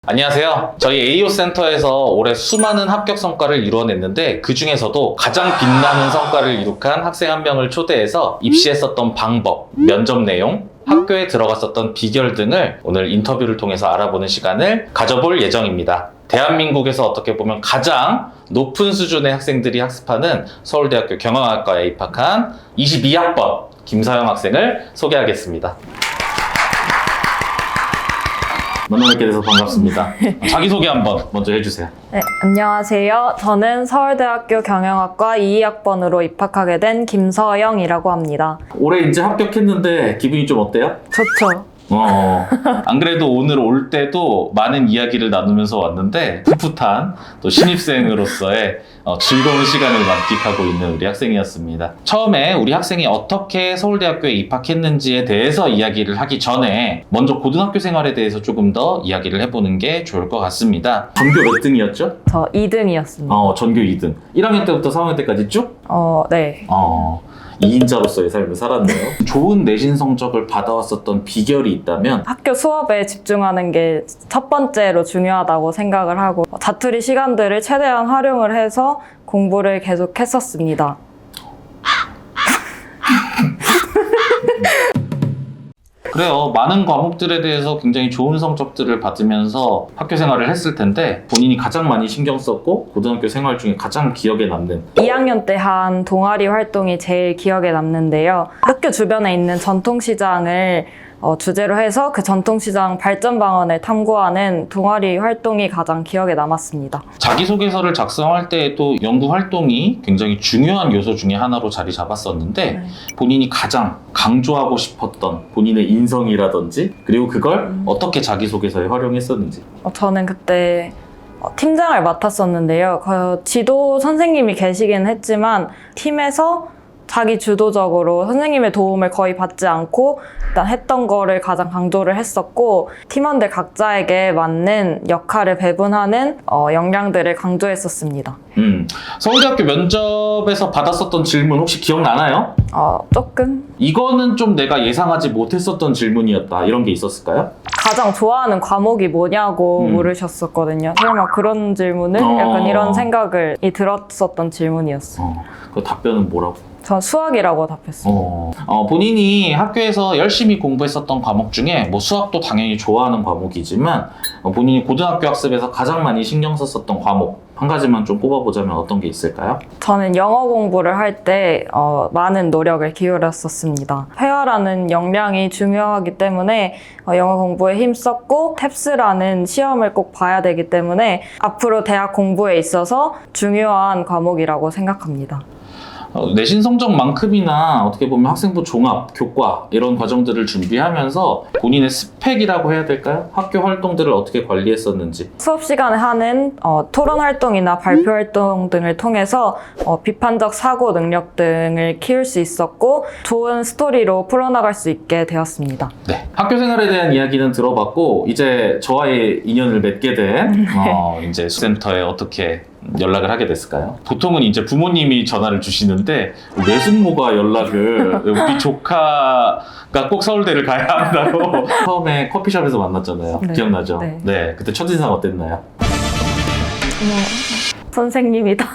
안녕하세요. 저희 AO 센터에서 올해 수많은 합격 성과를 이루어냈는데 그 중에서도 가장 빛나는 성과를 이룩한 학생 한 명을 초대해서 입시했었던 방법, 면접 내용, 학교에 들어갔었던 비결 등을 오늘 인터뷰를 통해서 알아보는 시간을 가져볼 예정입니다. 대한민국에서 어떻게 보면 가장 높은 수준의 학생들이 학습하는 서울대학교 경영학과에 입학한 22학번 김서영 학생을 소개하겠습니다. 만나뵙게 돼서 반갑습니다. 자기소개 한번 먼저 해주세요. 네, 안녕하세요. 저는 서울대학교 경영학과 2학번으로 입학하게 된 김서영이라고 합니다. 올해 이제 합격했는데 기분이 좀 어때요? 좋죠? 안 그래도 오늘 올 때도 많은 이야기를 나누면서 왔는데 풋풋한 또 신입생으로서의 즐거운 시간을 만끽하고 있는 우리 학생이었습니다. 처음에 우리 학생이 어떻게 서울대학교에 입학했는지에 대해서 이야기를 하기 전에 먼저 고등학교 생활에 대해서 조금 더 이야기를 해보는 게 좋을 것 같습니다. 전교 몇 등이었죠? 저 2등이었습니다. 전교 2등. 1학년 때부터 4학년 때까지 쭉? 네. 2인자로서의 삶을 살았네요. 좋은 내신 성적을 받아왔었던 비결이 있다면 학교 수업에 집중하는 게 첫 번째로 중요하다고 생각을 하고 자투리 시간들을 최대한 활용을 해서 공부를 계속 했었습니다. 그래요. 많은 과목들에 대해서 굉장히 좋은 성적들을 받으면서 학교 생활을 했을 텐데 본인이 가장 많이 신경 썼고 고등학교 생활 중에 가장 기억에 남는 2학년 때 한 동아리 활동이 제일 기억에 남는데요. 학교 주변에 있는 전통시장을 주제로 해서 그 전통시장 발전 방안을 탐구하는 동아리 활동이 가장 기억에 남았습니다. 자기소개서를 작성할 때에도 연구 활동이 굉장히 중요한 요소 중에 하나로 자리 잡았었는데 네. 본인이 가장 강조하고 싶었던 본인의 인성이라든지 그리고 그걸 어떻게 자기소개서에 활용했었는지. 저는 그때 팀장을 맡았었는데요. 지도 선생님이 계시긴 했지만 팀에서 자기 주도적으로 선생님의 도움을 거의 받지 않고 일단 했던 거를 가장 강조를 했었고 팀원들 각자에게 맞는 역할을 배분하는 역량들을 강조했었습니다. 서울대학교 면접에서 받았었던 질문 혹시 기억나나요? 조금? 이거는 좀 내가 예상하지 못했었던 질문이었다 이런 게 있었을까요? 가장 좋아하는 과목이 뭐냐고 물으셨었거든요. 설마 그런 질문을? 약간 이런 생각을 들었었던 질문이었어요. 그 답변은 뭐라고? 전 수학이라고 답했습니다. 본인이 학교에서 열심히 공부했었던 과목 중에 뭐 수학도 당연히 좋아하는 과목이지만 본인이 고등학교 학습에서 가장 많이 신경 썼었던 과목 한 가지만 좀 뽑아보자면 어떤 게 있을까요? 저는 영어 공부를 할 때 많은 노력을 기울였었습니다. 회화라는 역량이 중요하기 때문에 영어 공부에 힘썼고 탭스라는 시험을 꼭 봐야 되기 때문에 앞으로 대학 공부에 있어서 중요한 과목이라고 생각합니다. 내신 성적만큼이나 어떻게 보면 학생부 종합, 교과 이런 과정들을 준비하면서 본인의 스펙이라고 해야 될까요? 학교 활동들을 어떻게 관리했었는지. 수업 시간에 하는 토론 활동이나 발표 활동 등을 통해서 비판적 사고 능력 등을 키울 수 있었고 좋은 스토리로 풀어나갈 수 있게 되었습니다. 네, 학교 생활에 대한 이야기는 들어봤고 이제 저와의 인연을 맺게 된 이제 센터에 어떻게 연락을 하게 됐을까요? 보통은 이제 부모님이 전화를 주시는데 외숙모가 연락을 우리 조카가 꼭 서울대를 가야 한다고 처음에 커피숍에서 만났잖아요. 네. 기억나죠? 네. 네, 그때 첫인상 어땠나요? 선생님이다.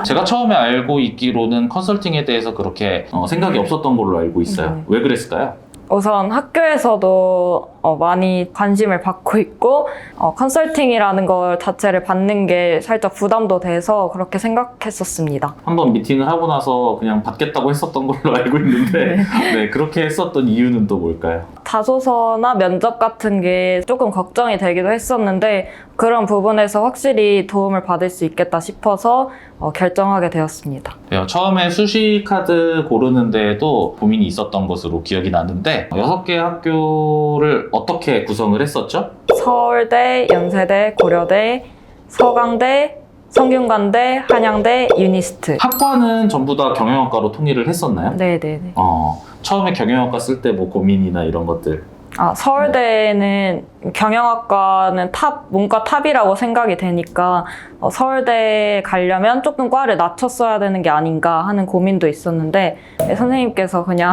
제가 처음에 알고 있기로는 컨설팅에 대해서 그렇게 생각이 없었던 걸로 알고 있어요. 왜 그랬을까요? 우선 학교에서도 많이 관심을 받고 있고 컨설팅이라는 걸 자체를 받는 게 살짝 부담도 돼서 그렇게 생각했었습니다. 한번 미팅을 하고 나서 그냥 받겠다고 했었던 걸로 알고 있는데 네, 그렇게 했었던 이유는 또 뭘까요? 자소서나 면접 같은 게 조금 걱정이 되기도 했었는데 그런 부분에서 확실히 도움을 받을 수 있겠다 싶어서 결정하게 되었습니다. 네, 처음에 수시카드 고르는 데에도 고민이 있었던 것으로 기억이 나는데 6개 학교를 어떻게 구성을 했었죠? 서울대, 연세대, 고려대, 서강대, 성균관대, 한양대, 유니스트. 학과는 전부 다 경영학과로 통일을 했었나요? 네네네. 처음에 경영학과 쓸 때 뭐 고민이나 이런 것들. 서울대는 경영학과는 문과 탑이라고 생각이 되니까 서울대에 가려면 조금 과를 낮췄어야 되는 게 아닌가 하는 고민도 있었는데 선생님께서 그냥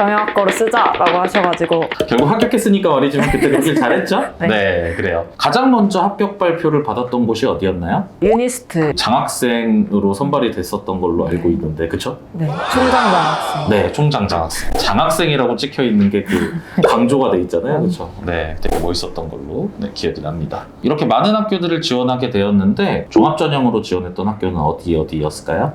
경영학과로 쓰자라고 하셔가지고 결국 합격했으니까 말이지만 그때 그렇게 잘했죠? 네. 네, 그래요. 가장 먼저 합격 발표를 받았던 곳이 어디였나요? 유니스트, 장학생으로 선발이 됐었던 걸로 알고 있는데, 그쵸? 네, 총장장학생. 네, 총장 장학생. 장학생이라고 찍혀 있는 게 그 강조가 돼 있잖아요, 그쵸? 네, 되게 멋있었던 걸로 네, 기억이 납니다. 이렇게 많은 학교들을 지원하게 되었는데 종합전형으로 지원했던 학교는 어디였을까요?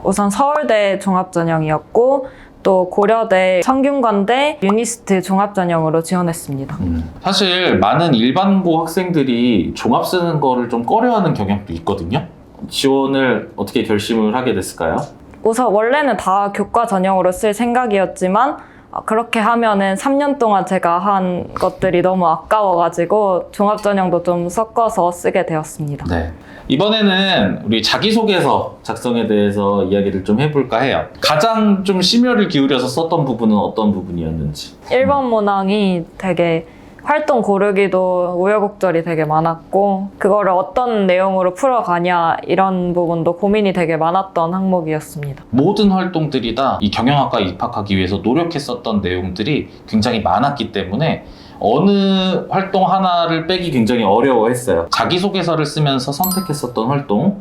우선 서울대 종합전형이었고 또 고려대 성균관대 유니스트 종합전형으로 지원했습니다. 사실 많은 일반고 학생들이 종합 쓰는 거를 좀 꺼려하는 경향도 있거든요. 지원을 어떻게 결심을 하게 됐을까요? 우선 원래는 다 교과 전형으로 쓸 생각이었지만 그렇게 하면은 3년 동안 제가 한 것들이 너무 아까워가지고 종합전형도 좀 섞어서 쓰게 되었습니다. 네. 이번에는 우리 자기소개서 작성에 대해서 이야기를 좀 해볼까 해요. 가장 좀 심혈을 기울여서 썼던 부분은 어떤 부분이었는지. 1번 문항이 되게 활동 고르기도 우여곡절이 되게 많았고 그거를 어떤 내용으로 풀어가냐 이런 부분도 고민이 되게 많았던 항목이었습니다. 모든 활동들이 다 이 경영학과에 입학하기 위해서 노력했었던 내용들이 굉장히 많았기 때문에 어느 활동 하나를 빼기 굉장히 어려워했어요. 자기소개서를 쓰면서 선택했었던 활동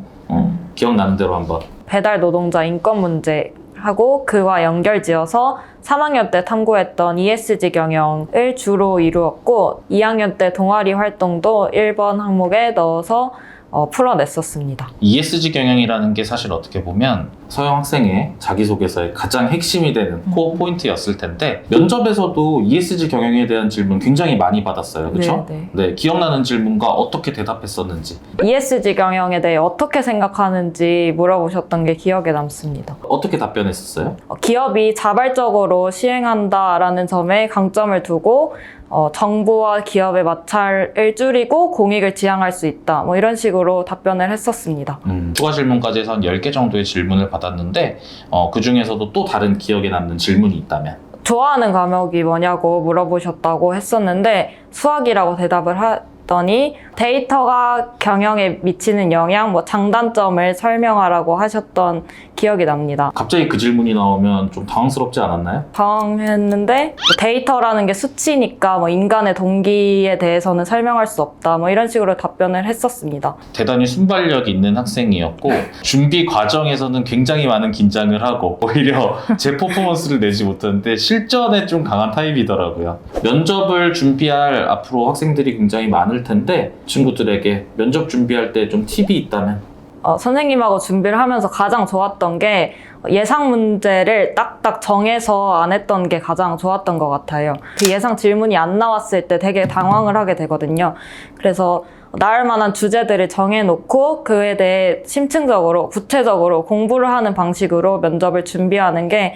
기억나는 대로 한번. 배달 노동자 인권 문제 하고 그와 연결지어서 3학년 때 탐구했던 ESG 경영을 주로 이루었고 2학년 때 동아리 활동도 1번 항목에 넣어서 풀어냈었습니다. ESG 경영이라는 게 사실 어떻게 보면 서영 학생의 자기소개서의 가장 핵심이 되는 코어 포인트였을 텐데 면접에서도 ESG 경영에 대한 질문 굉장히 많이 받았어요. 그렇죠? 네, 기억나는 질문과 어떻게 대답했었는지. ESG 경영에 대해 어떻게 생각하는지 물어보셨던 게 기억에 남습니다. 어떻게 답변했었어요? 기업이 자발적으로 시행한다라는 점에 강점을 두고 정부와 기업의 마찰을 줄이고 공익을 지향할 수 있다. 뭐 이런 식으로 답변을 했었습니다. 추가 질문까지 해서 한 10개 정도의 질문을 받았는데 그 중에서도 또 다른 기억에 남는 질문이 있다면? 좋아하는 과목이 뭐냐고 물어보셨다고 했었는데 수학이라고 대답을 했더니 데이터가 경영에 미치는 영향, 뭐 장단점을 설명하라고 하셨던 기억이 납니다. 갑자기 그 질문이 나오면 좀 당황스럽지 않았나요? 당황했는데 데이터라는 게 수치니까 뭐 인간의 동기에 대해서는 설명할 수 없다 뭐 이런 식으로 답변을 했었습니다. 대단히 순발력 있는 학생이었고 준비 과정에서는 굉장히 많은 긴장을 하고 오히려 제 퍼포먼스를 내지 못하는데 실전에 좀 강한 타입이더라고요. 면접을 준비할 앞으로 학생들이 굉장히 많을 텐데 친구들에게 면접 준비할 때 좀 팁이 있다면? 선생님하고 준비를 하면서 가장 좋았던 게 예상 문제를 딱딱 정해서 안 했던 게 가장 좋았던 것 같아요. 그 예상 질문이 안 나왔을 때 되게 당황을 하게 되거든요. 그래서 나올 만한 주제들을 정해놓고 그에 대해 심층적으로 구체적으로 공부를 하는 방식으로 면접을 준비하는 게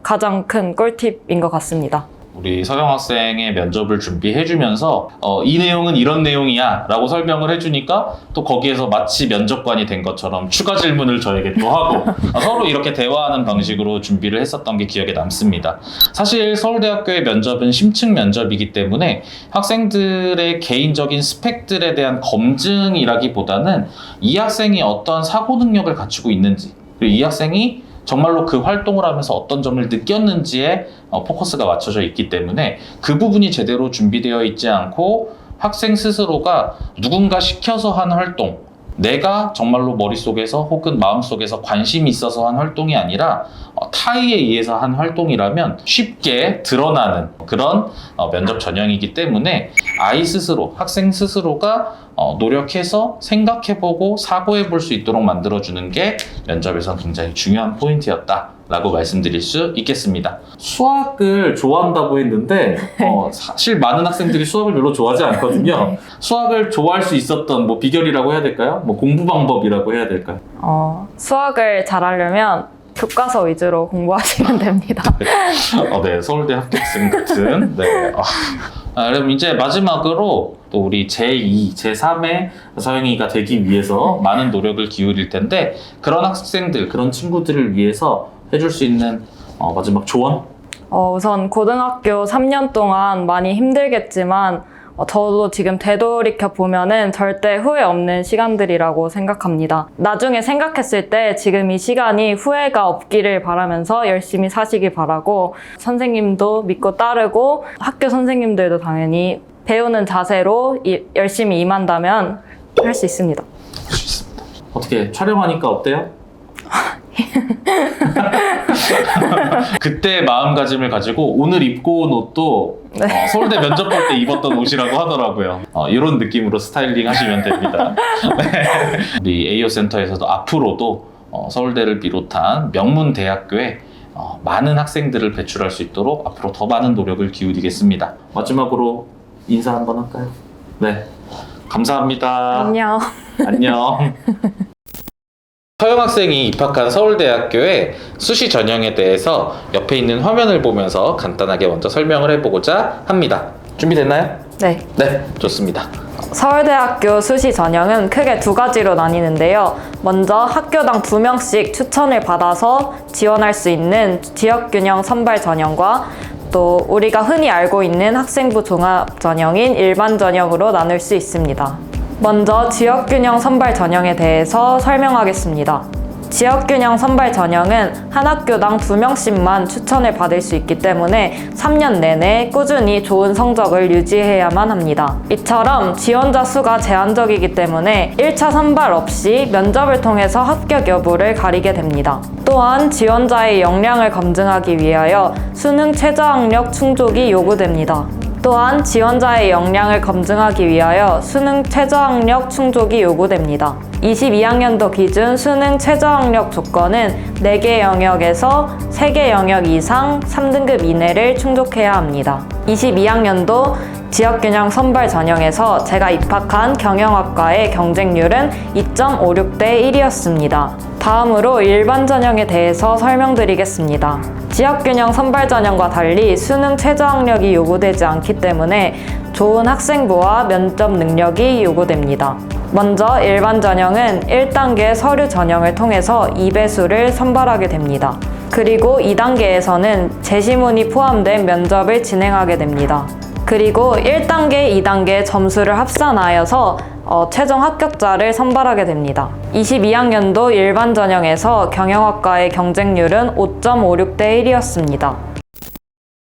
가장 큰 꿀팁인 것 같습니다. 우리 서영 학생의 면접을 준비해주면서 이 내용은 이런 내용이야 라고 설명을 해주니까 또 거기에서 마치 면접관이 된 것처럼 추가 질문을 저에게 또 하고 서로 이렇게 대화하는 방식으로 준비를 했었던 게 기억에 남습니다. 사실 서울대학교의 면접은 심층 면접이기 때문에 학생들의 개인적인 스펙들에 대한 검증이라기보다는 이 학생이 어떤 사고 능력을 갖추고 있는지 그리고 이 학생이 정말로 그 활동을 하면서 어떤 점을 느꼈는지에 포커스가 맞춰져 있기 때문에 그 부분이 제대로 준비되어 있지 않고 학생 스스로가 누군가 시켜서 한 활동, 내가 정말로 머릿속에서 혹은 마음속에서 관심이 있어서 한 활동이 아니라 타의에 의해서 한 활동이라면 쉽게 드러나는 그런 면접 전형이기 때문에 아이 스스로, 학생 스스로가 노력해서 생각해보고 사고해볼 수 있도록 만들어주는 게 면접에서 굉장히 중요한 포인트였다라고 말씀드릴 수 있겠습니다. 수학을 좋아한다고 했는데 사실 많은 학생들이 수학을 별로 좋아하지 않거든요. 수학을 좋아할 수 있었던 뭐 비결이라고 해야 될까요? 뭐 공부 방법이라고 해야 될까요? 수학을 잘하려면 교과서 위주로 공부하시면 됩니다. 네, 서울대 합격생 같은. 네. 그럼 이제 마지막으로 또 우리 제2, 제3의 서영이가 되기 위해서 많은 노력을 기울일 텐데 그런 학생들, 그런 친구들을 위해서 해줄 수 있는 마지막 조언? 우선 고등학교 3년 동안 많이 힘들겠지만 저도 지금 되돌이켜 보면은 절대 후회 없는 시간들이라고 생각합니다. 나중에 생각했을 때 지금 이 시간이 후회가 없기를 바라면서 열심히 사시길 바라고, 선생님도 믿고 따르고 학교 선생님들도 당연히 배우는 자세로 열심히 임한다면 할 수 있습니다. 할 수 있습니다. 어떻게 촬영하니까 어때요? 그때 마음가짐을 가지고 오늘 입고 온 옷도 서울대 면접 볼 때 입었던 옷이라고 하더라고요. 이런 느낌으로 스타일링 하시면 됩니다. 네. 우리 에이오 센터에서도 앞으로도 서울대를 비롯한 명문 대학교에 많은 학생들을 배출할 수 있도록 앞으로 더 많은 노력을 기울이겠습니다. 마지막으로 인사 한번 할까요? 네, 감사합니다. 안녕. 안녕. 서영 학생이 입학한 서울대학교의 수시 전형에 대해서 옆에 있는 화면을 보면서 간단하게 먼저 설명을 해보고자 합니다. 준비됐나요? 네. 네, 좋습니다. 서울대학교 수시 전형은 크게 두 가지로 나뉘는데요. 먼저 학교당 2명씩 추천을 받아서 지원할 수 있는 지역균형 선발 전형과 또 우리가 흔히 알고 있는 학생부 종합 전형인 일반 전형으로 나눌 수 있습니다. 먼저 지역균형 선발 전형에 대해서 설명하겠습니다. 지역균형 선발 전형은 한 학교당 2명씩만 추천을 받을 수 있기 때문에 3년 내내 꾸준히 좋은 성적을 유지해야만 합니다. 이처럼 지원자 수가 제한적이기 때문에 1차 선발 없이 면접을 통해서 합격 여부를 가리게 됩니다. 또한 지원자의 역량을 검증하기 위하여 수능 최저학력 충족이 요구됩니다. 또한 지원자의 역량을 검증하기 위하여 수능 최저학력 충족이 요구됩니다. 22학년도 기준 수능 최저학력 조건은 4개 영역에서 3개 영역 이상 3등급 이내를 충족해야 합니다. 22학년도 지역균형 선발 전형에서 제가 입학한 경영학과의 경쟁률은 2.56대 1이었습니다. 다음으로 일반 전형에 대해서 설명드리겠습니다. 지역균형 선발 전형과 달리 수능 최저학력이 요구되지 않기 때문에 좋은 학생부와 면접 능력이 요구됩니다. 먼저 일반 전형은 1단계 서류 전형을 통해서 2배수를 선발하게 됩니다. 그리고 2단계에서는 제시문이 포함된 면접을 진행하게 됩니다. 그리고 1단계, 2단계 점수를 합산하여서 최종 합격자를 선발하게 됩니다. 22학년도 일반 전형에서 경영학과의 경쟁률은 5.56대 1이었습니다.